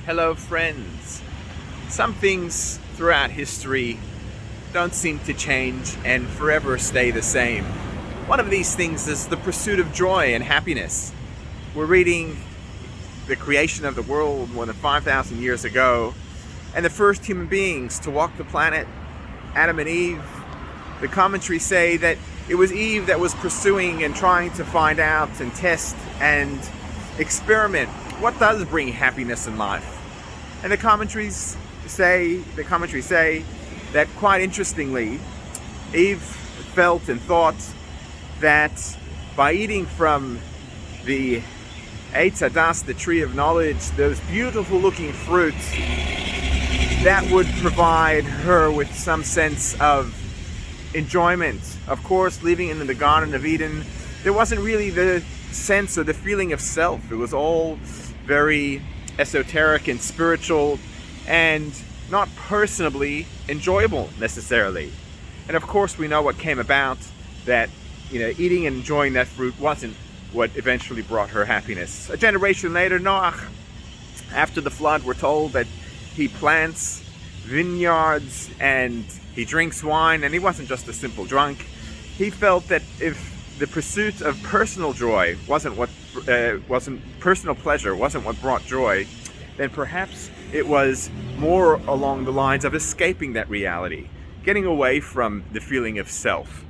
Hello friends. Some things throughout history don't seem to change and forever stay the same. One of these things is the pursuit of joy and happiness. We're reading the creation of the world more than 5,000 years ago, and the first human beings to walk the planet, Adam and Eve. The commentaries say that it was Eve that was pursuing and trying to find out and test and experiment what does bring happiness in life. And the commentaries say that, quite interestingly, Eve felt and thought that by eating from the Eitz Hadas, the tree of knowledge, those beautiful looking fruits, that would provide her with some sense of enjoyment. Of course, living in the Garden of Eden, there wasn't really the sense or the feeling of self. It was all very esoteric and spiritual and not personally enjoyable necessarily. And of course we know what came about, that eating and enjoying that fruit wasn't what eventually brought her happiness. A generation later, Noah, after the flood, we're told that he plants vineyards and he drinks wine, and he wasn't just a simple drunk. He felt that if the pursuit of personal joy wasn't personal pleasure wasn't what brought joy, then perhaps it was more along the lines of escaping that reality, getting away from the feeling of self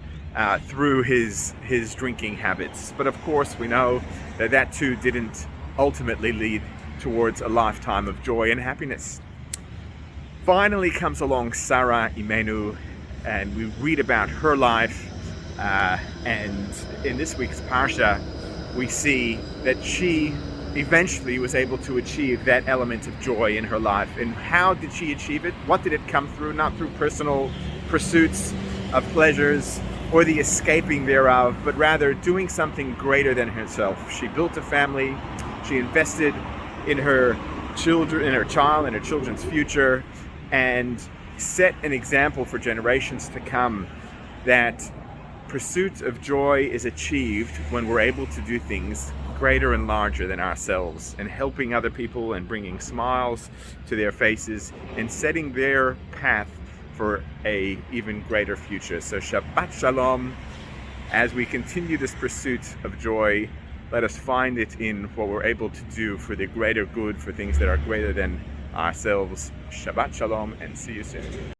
through his drinking habits. But of course we know that too didn't ultimately lead towards a lifetime of joy and happiness. Finally comes along Sarah Imenu, and we read about her life. And in this week's Parsha, we see that she eventually was able to achieve that element of joy in her life. And how did she achieve it? What did it come through? Not through personal pursuits of pleasures or the escaping thereof, but rather doing something greater than herself. She built a family. She invested in her children, in her child, and her children's future, and set an example for generations to come that pursuit of joy is achieved when we're able to do things greater and larger than ourselves, and helping other people and bringing smiles to their faces and setting their path for a even greater future. So Shabbat Shalom. As we continue this pursuit of joy, let us find it in what we're able to do for the greater good, for things that are greater than ourselves. Shabbat Shalom, and see you soon.